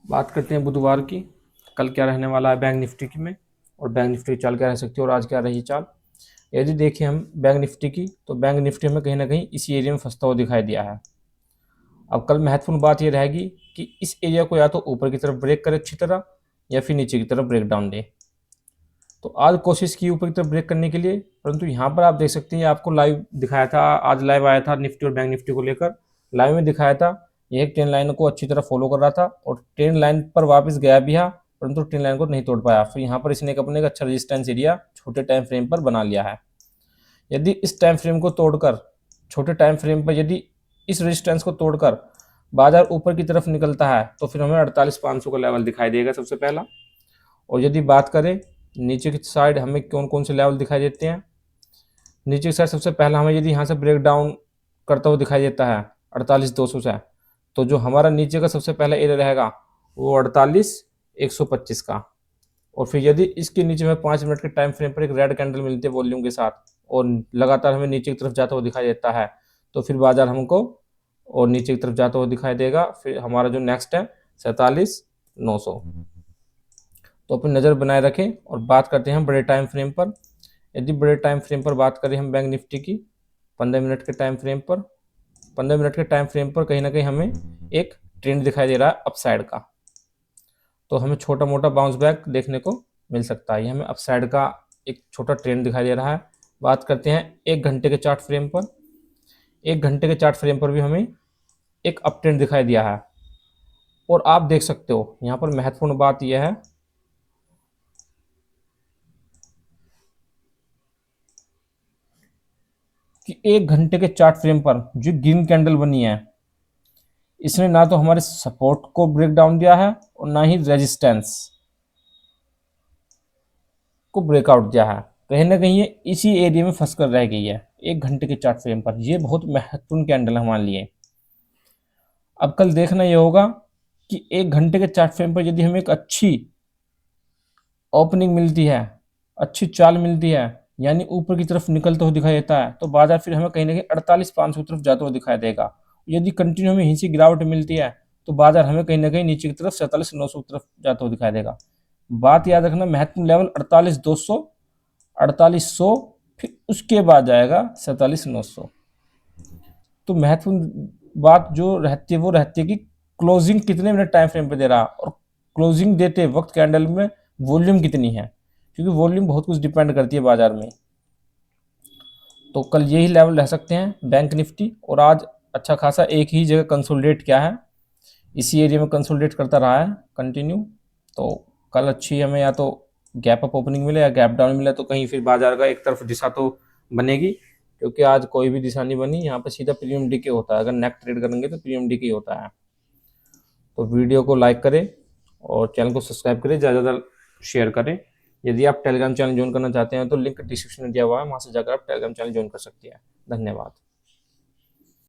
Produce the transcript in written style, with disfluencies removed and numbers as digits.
बात करते हैं बुधवार की। कल क्या रहने वाला है बैंक निफ्टी की में, और बैंक निफ्टी की चाल क्या रह सकती है और आज क्या रही चाल। यदि देखें हम बैंक निफ्टी की, तो बैंक निफ्टी हमें कहीं ना कहीं इसी एरिया में फंसता हुआ दिखाई दिया है। अब कल महत्वपूर्ण बात यह रहेगी कि इस एरिया को या तो ऊपर की तरफ ब्रेक करे अच्छी तरह, या फिर नीचे की तरफ ब्रेक डाउन दे। तो आज कोशिश की ऊपर की तरफ ब्रेक करने के लिए, परंतु यहाँ पर आप देख सकते हैं, आपको लाइव दिखाया था, आज लाइव आया था निफ्टी और बैंक निफ्टी को लेकर। लाइव में दिखाया था ये एक ट्रेंड लाइन को अच्छी तरह फॉलो कर रहा था और ट्रेंड लाइन पर वापस गया भी है, परंतु ट्रेंड लाइन को नहीं तोड़ पाया। फिर यहाँ पर इसने एक अपने अच्छा रेजिस्टेंस एरिया छोटे टाइम फ्रेम पर बना लिया है। यदि इस टाइम फ्रेम को तोड़कर, छोटे टाइम फ्रेम पर यदि इस रेजिस्टेंस को तोड़कर बाजार ऊपर की तरफ निकलता है, तो फिर हमें 48,500 का लेवल दिखाई देगा सबसे पहला। और यदि बात करें नीचे की साइड हमें कौन कौन से लेवल दिखाई देते हैं, नीचे की साइड सबसे पहला हमें यदि यहाँ से ब्रेक डाउन करता हुआ दिखाई देता है 48,200 से, तो जो हमारा नीचे का सबसे पहला एरिया रहेगा वो 48,125 का। और फिर यदि इसके नीचे में 5 मिनट के टाइम फ्रेम पर एक रेड कैंडल मिलती है वॉल्यूम के साथ, और लगातार हमें नीचे की तरफ जाता हुआ दिखाई देता है, तो फिर बाजार हमको और नीचे की तरफ जाता हुआ दिखाई देगा। फिर हमारा जो नेक्स्ट है 47,900। तो अपनी नज़र बनाए रखें। और बात करते हैं हम बड़े टाइम फ्रेम पर। यदि बड़े टाइम फ्रेम पर बात करें हम बैंक निफ्टी की 15 मिनट के टाइम फ्रेम पर, 15 मिनट के टाइम फ्रेम पर कहीं ना कहीं हमें एक ट्रेंड दिखाई दे रहा है अपसाइड का। तो हमें छोटा मोटा बाउंस बैक देखने को मिल सकता है। ये हमें अपसाइड का एक छोटा ट्रेंड दिखाई दे रहा है। बात करते हैं 1 घंटे के चार्ट फ्रेम पर। 1 घंटे के चार्ट फ्रेम पर भी हमें एक अप ट्रेंड दिखाई दिया है। और आप देख सकते हो यहाँ पर महत्वपूर्ण बात यह है कि 1 घंटे के चार्ट फ्रेम पर जो ग्रीन कैंडल बनी है, इसने ना तो हमारे सपोर्ट को ब्रेक डाउन दिया है और ना ही रेजिस्टेंस को ब्रेकआउट दिया है। कहीं ना कहीं ये इसी एरिया में फंस कर रह गई है 1 घंटे के चार्ट फ्रेम पर। ये बहुत महत्वपूर्ण कैंडल है हमारे लिए। अब कल देखना ये होगा कि 1 घंटे के चार्ट फ्रेम पर यदि हमें एक अच्छी ओपनिंग मिलती है, अच्छी चाल मिलती है, यानी ऊपर की तरफ निकलता हुआ दिखाई देता है, तो बाजार फिर हमें कहीं ना कहीं 48,500 की तरफ जाता हुआ दिखाई देगा। यदि कंटिन्यू हमें हिंसी गिरावट मिलती है, तो बाजार हमें कहीं ना कहीं नीचे की तरफ 47,900 की तरफ जाता हुआ दिखाई देगा। बात याद रखना, महत्वपूर्ण लेवल 48,200, 4800, फिर उसके बाद जाएगा 47,900। तो महत्वपूर्ण बात जो रहती है वो रहती है कि क्लोजिंग कितने मिनट टाइम फ्रेम पे दे रहा है, और क्लोजिंग देते वक्त कैंडल में वॉल्यूम कितनी है, क्योंकि वॉल्यूम बहुत कुछ डिपेंड करती है बाजार में। तो कल यही लेवल रह सकते हैं बैंक निफ्टी। और आज अच्छा खासा एक ही जगह कंसोलिडेट किया है, इसी एरिया में कंसोलिडेट करता रहा है कंटिन्यू। तो कल अच्छी हमें या तो गैप अप ओपनिंग मिले या गैप डाउन मिले, तो कहीं फिर बाजार का एक तरफ दिशा तो बनेगी, क्योंकि आज कोई भी दिशा नहीं बनी। यहाँ पे सीधा प्रीमियम डी के होता है, अगर नेट ट्रेड करेंगे तो प्रीमियम डी के होता है। तो वीडियो को लाइक करें और चैनल को सब्सक्राइब करें, ज़्यादा से ज़्यादा शेयर करें। यदि आप टेलीग्राम चैनल ज्वाइन करना चाहते हैं तो लिंक डिस्क्रिप्शन में दिया हुआ है, वहाँ से जाकर आप टेलीग्राम चैनल ज्वाइन कर सकते हैं। धन्यवाद।